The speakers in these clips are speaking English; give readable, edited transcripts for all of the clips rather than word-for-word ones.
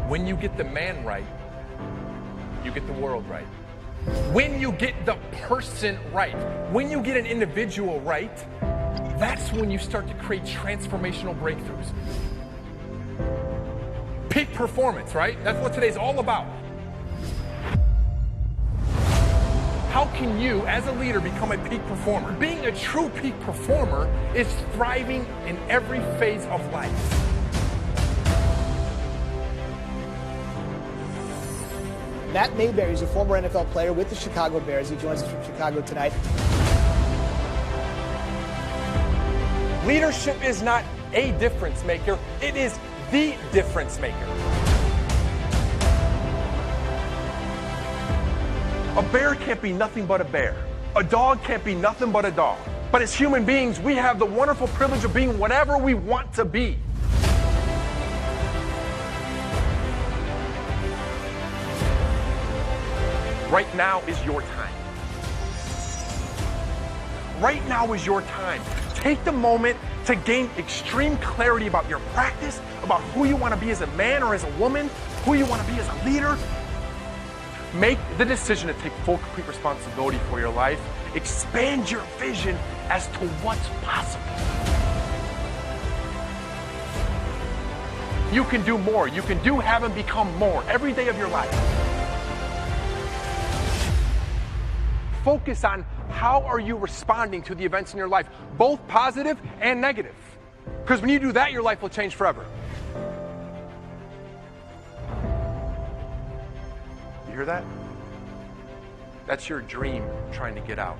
When you get the man right, you get the world right. When you get the person right, when you get an individual right, that's when you start to create transformational breakthroughs. Peak performance, right? That's what today's all about. How can you, as a leader, become a peak performer? Being a true peak performer is thriving in every phase of life. Matt Mayberry is a former NFL player with the Chicago Bears. He joins us from Chicago tonight. Leadership is not a difference maker, it is the difference maker. A bear can't be nothing but a bear. A dog can't be nothing but a dog. But as human beings, we have the wonderful privilege of being whatever we want to be. Right now is your time. Right now is your time. Take the moment to gain extreme clarity about your practice, about who you want to be as a man or as a woman, who you want to be as a leader. Make the decision to take full, complete responsibility for your life. Expand your vision as to what's possible. You can do more. You can do, have, and become more every day of your life. Focus on how are you responding to the events in your life, both positive and negative. Because when you do that, your life will change forever. You hear that? That's your dream trying to get out.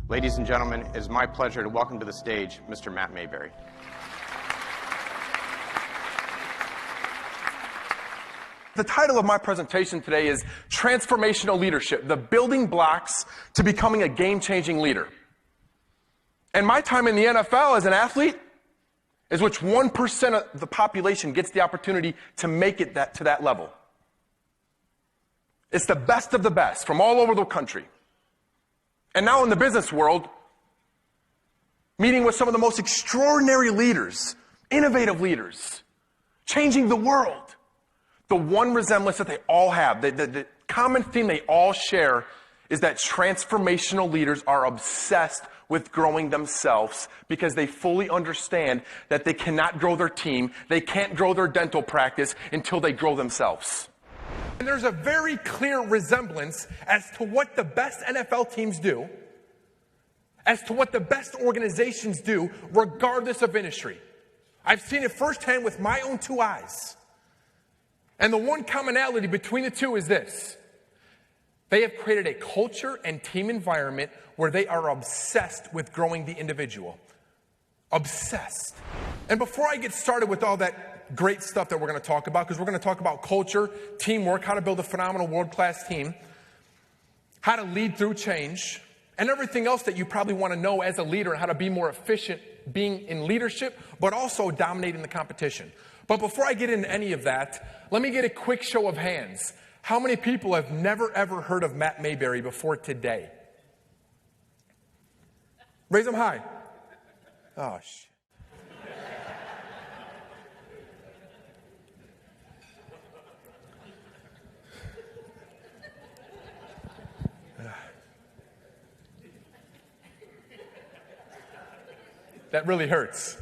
Ladies and gentlemen, it is my pleasure to welcome to the stage Mr. Matt Mayberry. The title of my presentation today is Transformational Leadership, the building blocks to becoming a game-changing leader. And my time in the NFL as an athlete is which 1% of the population gets the opportunity to make it to that level. It's the best of the best from all over the country. And now in the business world, meeting with some of the most extraordinary leaders, innovative leaders, changing the world. The one resemblance that they all have, the common theme they all share is that transformational leaders are obsessed with growing themselves because they fully understand that they cannot grow their team, they can't grow their dental practice until they grow themselves. And there's a very clear resemblance as to what the best NFL teams do, as to what the best organizations do, regardless of industry. I've seen it firsthand with my own two eyes. And the one commonality between the two is this. They have created a culture and team environment where they are obsessed with growing the individual. Obsessed. And before I get started with all that great stuff that we're going to talk about, because we're going to talk about culture, teamwork, how to build a phenomenal world-class team, how to lead through change, and everything else that you probably want to know as a leader and how to be more efficient being in leadership, but also dominating the competition. But before I get into any of that, let me get a quick show of hands. How many people have never, ever heard of Matt Mayberry before today? Raise them high. Oh, shit. That really hurts.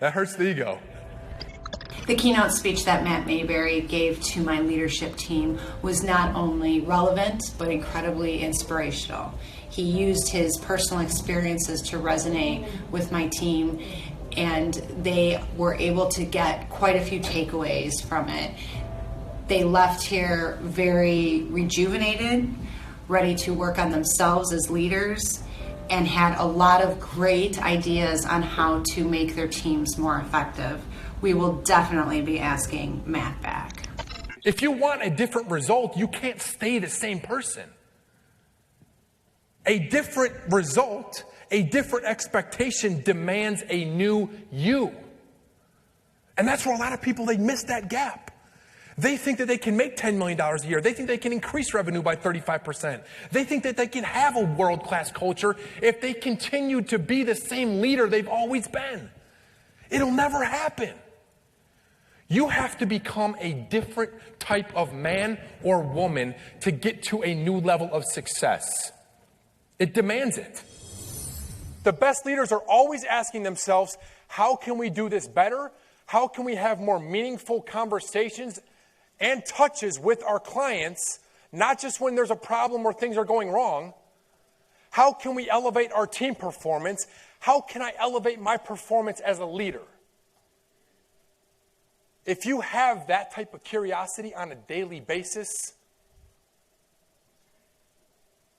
That hurts the ego. The keynote speech that Matt Mayberry gave to my leadership team was not only relevant, but incredibly inspirational. He used his personal experiences to resonate with my team, and they were able to get quite a few takeaways from it. They left here very rejuvenated, ready to work on themselves as leaders, and had a lot of great ideas on how to make their teams more effective. We will definitely be asking Matt back. If you want a different result, you can't stay the same person. A different result, a different expectation demands a new you. And that's where a lot of people, they miss that gap. They think that they can make $10 million a year. They think they can increase revenue by 35%. They think that they can have a world-class culture if they continue to be the same leader they've always been. It'll never happen. You have to become a different type of man or woman to get to a new level of success. It demands it. The best leaders are always asking themselves, how can we do this better? How can we have more meaningful conversations and touches with our clients, not just when there's a problem or things are going wrong? How can we elevate our team performance? How can I elevate my performance as a leader? If you have that type of curiosity on a daily basis,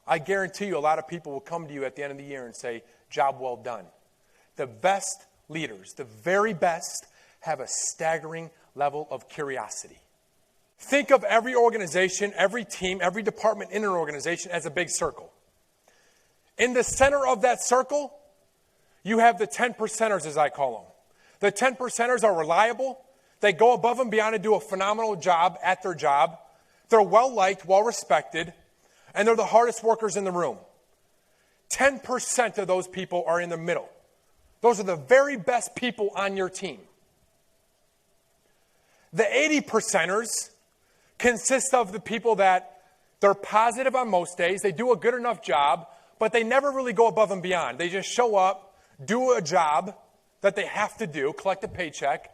I guarantee you a lot of people will come to you at the end of the year and say, job well done. The best leaders, the very best, have a staggering level of curiosity. Think of every organization, every team, every department in an organization as a big circle. In the center of that circle, you have the 10 percenters, as I call them. The 10 percenters are reliable. They go above and beyond and do a phenomenal job at their job. They're well-liked, well-respected, and they're the hardest workers in the room. 10% of those people are in the middle. Those are the very best people on your team. The 80 percenters consist of the people that they're positive on most days, they do a good enough job, but they never really go above and beyond. They just show up, do a job that they have to do, collect a paycheck.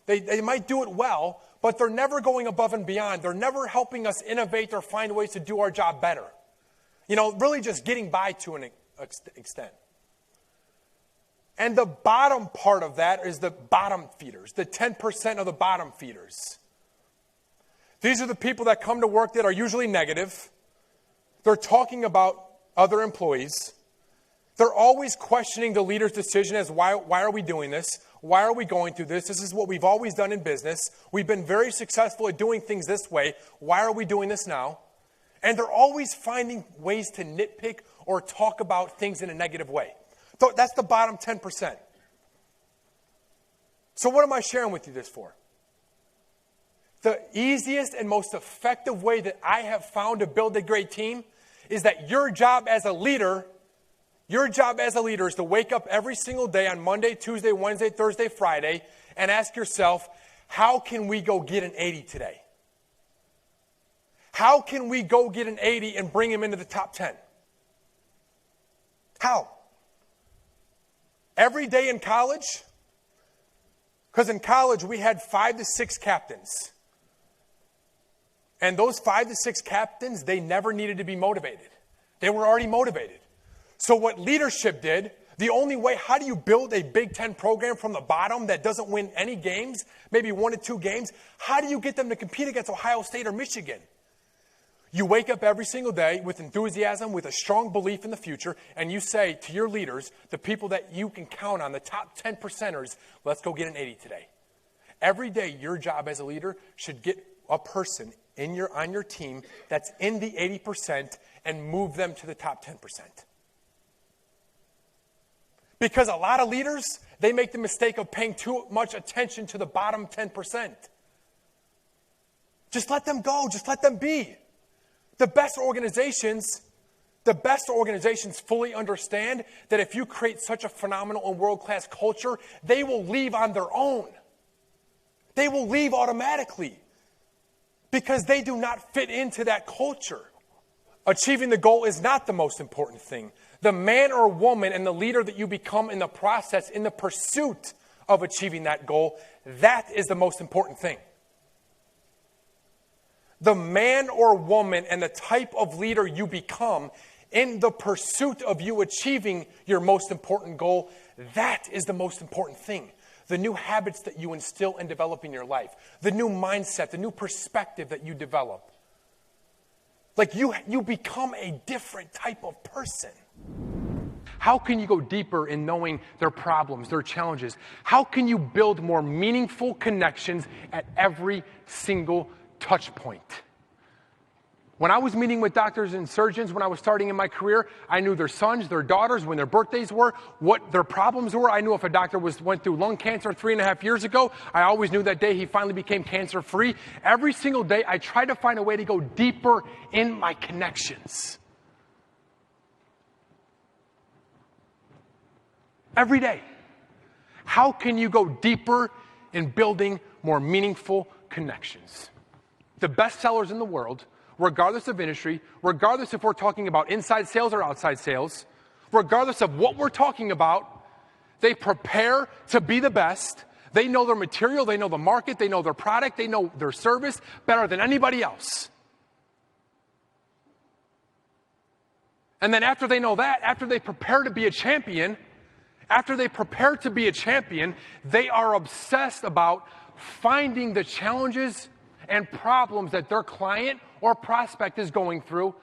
They might do it well, but they're never going above and beyond. They're never helping us innovate or find ways to do our job better. You know, really just getting by to an extent. And the bottom part of that is the bottom feeders, the 10% of the bottom feeders. These are the people that come to work that are usually negative. They're talking about other employees. They're always questioning the leader's decision as why are we doing this? Why are we going through this? This is what we've always done in business. We've been very successful at doing things this way. Why are we doing this now? And they're always finding ways to nitpick or talk about things in a negative way. So that's the bottom 10%. So what am I sharing with you this for? The easiest and most effective way that I have found to build a great team is that your job as a leader is to wake up every single day on Monday, Tuesday, Wednesday, Thursday, Friday, and ask yourself, how can we go get an 80 today? How can we go get an 80 and bring him into the top 10? How? Every day in college, because in college we had 5 to 6 captains. And those 5 to 6 captains, they never needed to be motivated. They were already motivated. So what leadership did, the only way, how do you build a Big Ten program from the bottom that doesn't win any games, maybe 1 to 2 games? How do you get them to compete against Ohio State or Michigan? You wake up every single day with enthusiasm, with a strong belief in the future, and you say to your leaders, the people that you can count on, the top 10 percenters, let's go get an 80 today. Every day, your job as a leader should get a person on your team that's in the 80% and move them to the top 10%. Because a lot of leaders, they make the mistake of paying too much attention to the bottom 10%. Just let them go. Just let them be. The best organizations fully understand that if you create such a phenomenal and world-class culture, they will leave on their own. They will leave automatically because they do not fit into that culture. Achieving the goal is not the most important thing. The man or woman and the leader that you become in the process, in the pursuit of achieving that goal, that is the most important thing. The man or woman and the type of leader you become in the pursuit of you achieving your most important goal, that is the most important thing. The new habits that you instill and develop in your life, the new mindset, the new perspective that you develop. Like you become a different type of person. How can you go deeper in knowing their problems, their challenges? How can you build more meaningful connections at every single touch point? When I was meeting with doctors and surgeons when I was starting in my career, I knew their sons, their daughters, when their birthdays were, what their problems were. I knew if a doctor went through lung cancer 3.5 years ago, I always knew that day he finally became cancer-free. Every single day, I tried to find a way to go deeper in my connections. Every day. How can you go deeper in building more meaningful connections? The best sellers in the world, regardless of industry, regardless if we're talking about inside sales or outside sales, regardless of what we're talking about, they prepare to be the best. They know their material, they know the market, they know their product, they know their service better than anybody else. And then after they know that, after they prepare to be a champion, they are obsessed about finding the challenges and problems that their client or prospect is going through,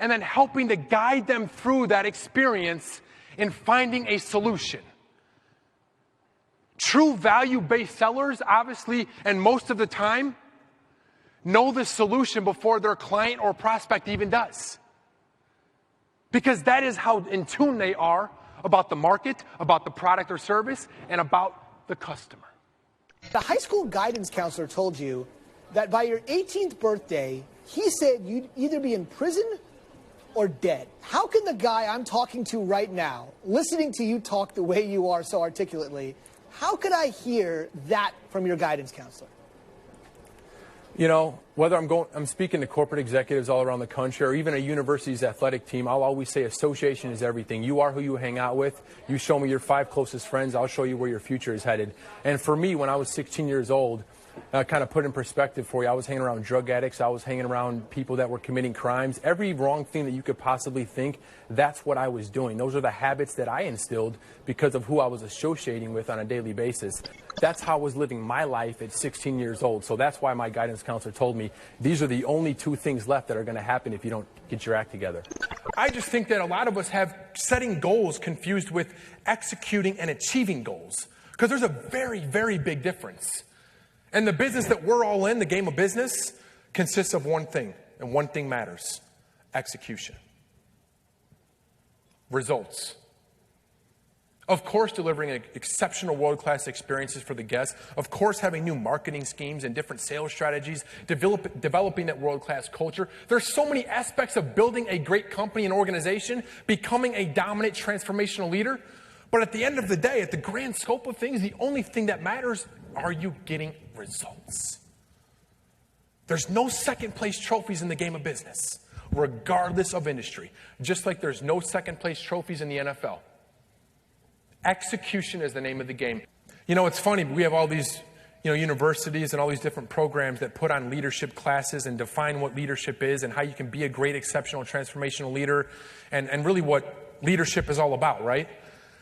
and then helping to guide them through that experience in finding a solution. True value-based sellers, obviously, and most of the time, know the solution before their client or prospect even does. Because that is how in tune they are about the market, about the product or service, and about the customer. The high school guidance counselor told you that by your 18th birthday, he said you'd either be in prison or dead. How can the guy I'm talking to right now, listening to you talk the way you are so articulately, how could I hear that from your guidance counselor? You know, whether I'm speaking to corporate executives all around the country or even a university's athletic team, I'll always say association is everything. You are who you hang out with. You show me your 5 closest friends, I'll show you where your future is headed. And for me, when I was 16 years old, kind of put in perspective for you, I was hanging around drug addicts, I was hanging around people that were committing crimes. Every wrong thing that you could possibly think, that's what I was doing. Those are the habits that I instilled because of who I was associating with on a daily basis. That's how I was living my life at 16 years old. So that's why my guidance counselor told me these are the only 2 things left that are going to happen if you don't get your act together. I just think that a lot of us have setting goals confused with executing and achieving goals, because there's a very, very big difference. And the business that we're all in, the game of business, consists of one thing, and one thing matters: execution. Results. Of course, delivering exceptional world-class experiences for the guests. Of course, having new marketing schemes and different sales strategies, developing that world-class culture. There's so many aspects of building a great company and organization, becoming a dominant transformational leader. But at the end of the day, at the grand scope of things, the only thing that matters, are you getting results? There's no second place trophies in the game of business, regardless of industry. Just like there's no second place trophies in the NFL. Execution is the name of the game. You know, it's funny, we have all these, universities and all these different programs that put on leadership classes and define what leadership is and how you can be a great, exceptional, transformational leader and really what leadership is all about, right?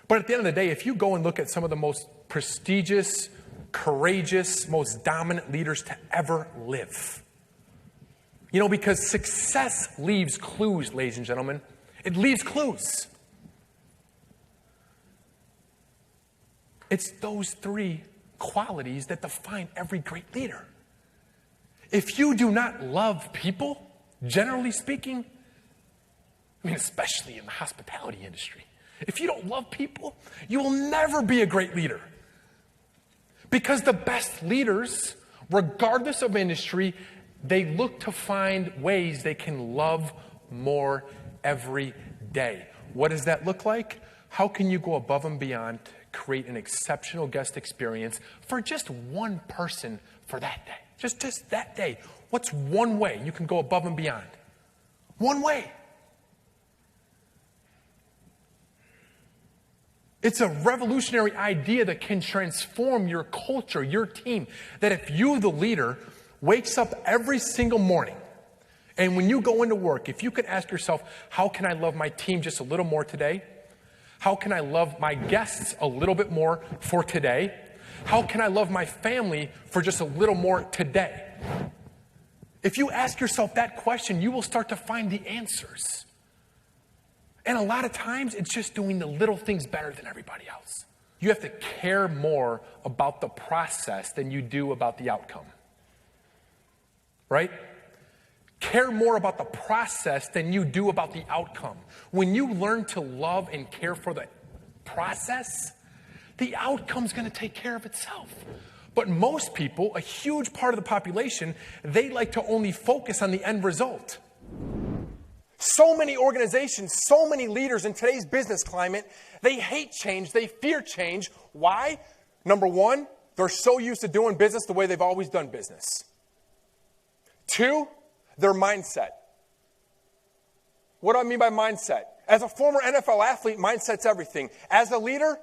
But at the end of the day, if you go and look at some of the most prestigious, courageous, most dominant leaders to ever live, because success leaves clues, ladies and gentlemen. It leaves clues. It's those 3 qualities that define every great leader. If you do not love people, generally speaking, especially in the hospitality industry, if you don't love people, you will never be a great leader. Because the best leaders, regardless of industry, they look to find ways they can love more every day. What does that look like? How can you go above and beyond to create an exceptional guest experience for just one person for that day? Just that day. What's one way you can go above and beyond? One way. It's a revolutionary idea that can transform your culture, your team. That if you, the leader, wakes up every single morning, and when you go into work, if you could ask yourself, how can I love my team just a little more today? How can I love my guests a little bit more for today? How can I love my family for just a little more today? If you ask yourself that question, you will start to find the answers. And a lot of times, it's just doing the little things better than everybody else. You have to care more about the process than you do about the outcome. Right? care more about the process than you do about the outcome. When you learn to love and care for the process, the outcome's going to take care of itself. But most people, a huge part of the population, they like to only focus on the end result. So many organizations, so many leaders in today's business climate, they hate change, they fear change. Why? Number one, they're so used to doing business the way they've always done business. Two, their mindset. What do I mean by mindset? As a former NFL athlete, mindset's everything. As a leader,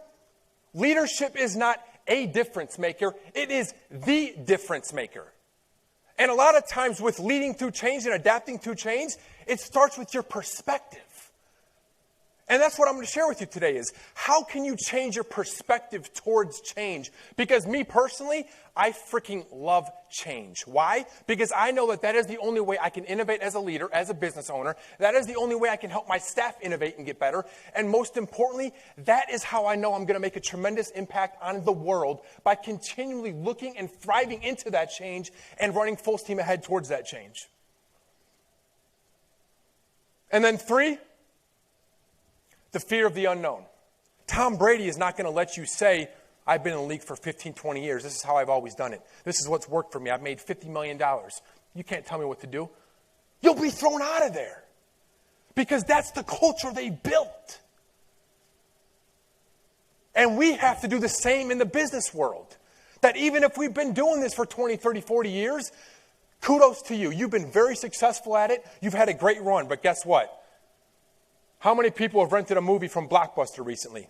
leadership is not a difference maker, it is the difference maker. And a lot of times with leading through change and adapting to change, it starts with your perspective. And that's what I'm going to share with you today is how can you change your perspective towards change? Because me personally, I freaking love change. Why? Because I know that is the only way I can innovate as a leader, as a business owner. That is the only way I can help my staff innovate and get better. And most importantly, that is how I know I'm going to make a tremendous impact on the world by continually looking and thriving into that change and running full steam ahead towards that change. And then three, the fear of the unknown. Tom Brady is not going to let you say, I've been in the league for 15, 20 years. This is how I've always done it. This is what's worked for me. I've made $50 million. You can't tell me what to do. You'll be thrown out of there because that's the culture they built. And we have to do the same in the business world. That even if we've been doing this for 20, 30, 40 years, kudos to you. You've been very successful at it. You've had a great run. But guess what? How many people have rented a movie from Blockbuster recently?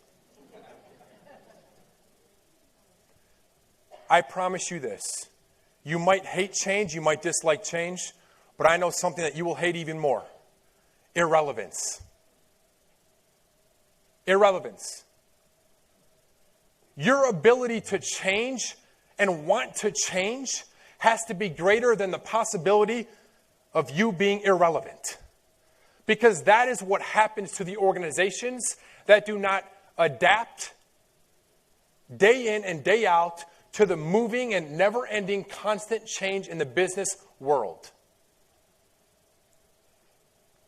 I promise you this. You might hate change, you might dislike change, but I know something that you will hate even more. Irrelevance. Irrelevance. Your ability to change and want to change has to be greater than the possibility of you being irrelevant. Because that is what happens to the organizations that do not adapt day in and day out to the moving and never-ending constant change in the business world.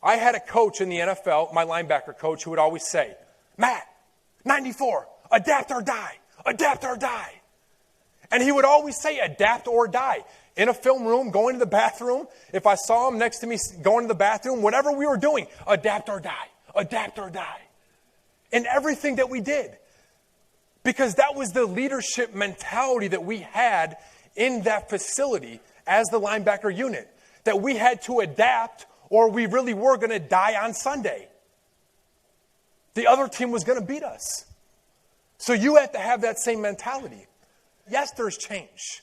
I had a coach in the NFL, my linebacker coach, who would always say, Matt, 94, adapt or die, adapt or die. And he would always say adapt or die. In a film room, going to the bathroom, if I saw him next to me going to the bathroom, whatever we were doing, adapt or die, adapt or die. In everything that we did. Because that was the leadership mentality that we had in that facility as the linebacker unit. That we had to adapt or we really were going to die on Sunday. The other team was going to beat us. So you have to have that same mentality. Yes, there's change.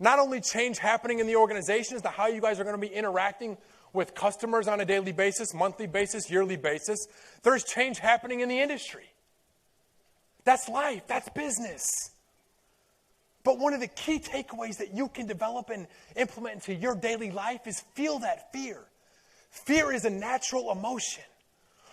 Not only change happening in the organizations, to how you guys are going to be interacting with customers on a daily basis, monthly basis, yearly basis. There's change happening in the industry. That's life. That's business. But one of the key takeaways that you can develop and implement into your daily life is feel that fear. Fear is a natural emotion.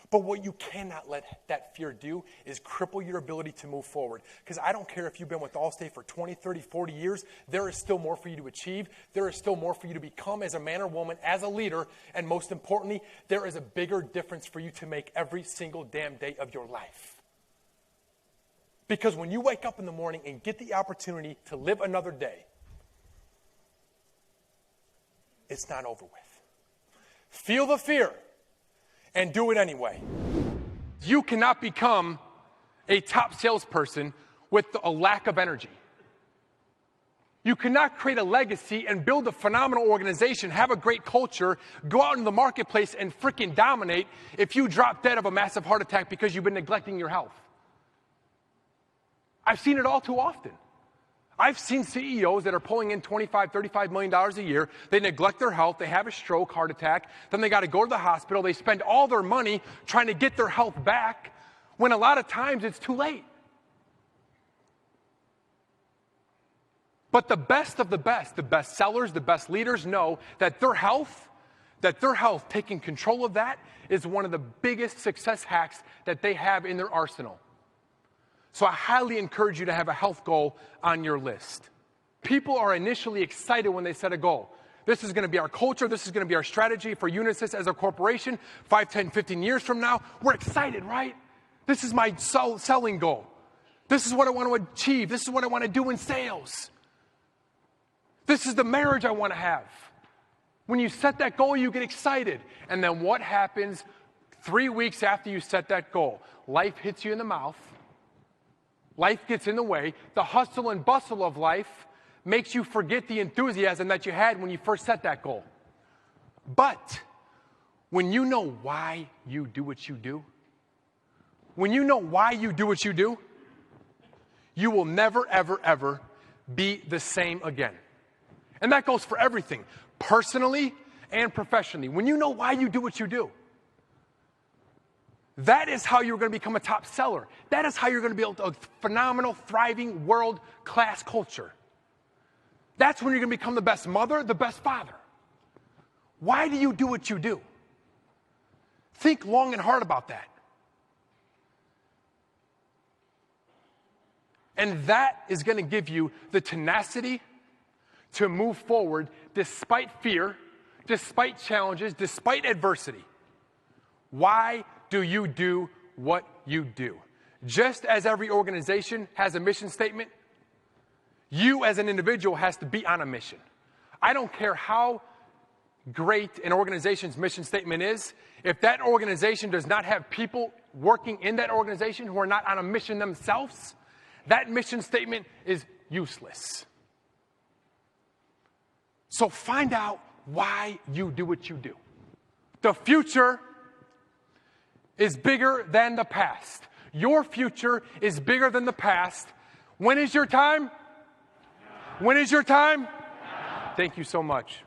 But what you cannot let that fear do is cripple your ability to move forward. Because I don't care if you've been with Allstate for 20, 30, 40 years, there is still more for you to achieve. There is still more for you to become as a man or woman, as a leader. And most importantly, there is a bigger difference for you to make every single damn day of your life. Because when you wake up in the morning and get the opportunity to live another day, it's not over with. Feel the fear. And do it anyway. You cannot become a top salesperson with a lack of energy. You cannot create a legacy and build a phenomenal organization, have a great culture, go out in the marketplace and freaking dominate if you drop dead of a massive heart attack because you've been neglecting your health. I've seen it all too often. I've seen CEOs that are pulling in $25, $35 million a year. They neglect their health. They have a stroke, heart attack. Then they got to go to the hospital. They spend all their money trying to get their health back when a lot of times it's too late. But the best of the best sellers, the best leaders know that their health, taking control of that is one of the biggest success hacks that they have in their arsenal. So I highly encourage you to have a health goal on your list. People are initially excited when they set a goal. This is going to be our culture. This is going to be our strategy for Unisys as a corporation 5, 10, 15 years from now. We're excited, right? This is my selling goal. This is what I want to achieve. This is what I want to do in sales. This is the marriage I want to have. When you set that goal, you get excited. And then what happens 3 weeks after you set that goal? Life hits you in the mouth. Life gets in the way. The hustle and bustle of life makes you forget the enthusiasm that you had when you first set that goal. But when you know why you do what you do, when you know why you do what you do, you will never, ever, ever be the same again. And that goes for everything, personally and professionally. When you know why you do what you do, that is how you're going to become a top seller. That is how you're going to build a phenomenal, thriving, world-class culture. That's when you're going to become the best mother, the best father. Why do you do what you do? Think long and hard about that. And that is going to give you the tenacity to move forward despite fear, despite challenges, despite adversity. Why do you do what you do? Just as every organization has a mission statement, you as an individual has to be on a mission. I don't care how great an organization's mission statement is, if that organization does not have people working in that organization who are not on a mission themselves, that mission statement is useless. So find out why you do what you do. The future is bigger than the past. Your future is bigger than the past. When is your time? When is your time? Thank you so much.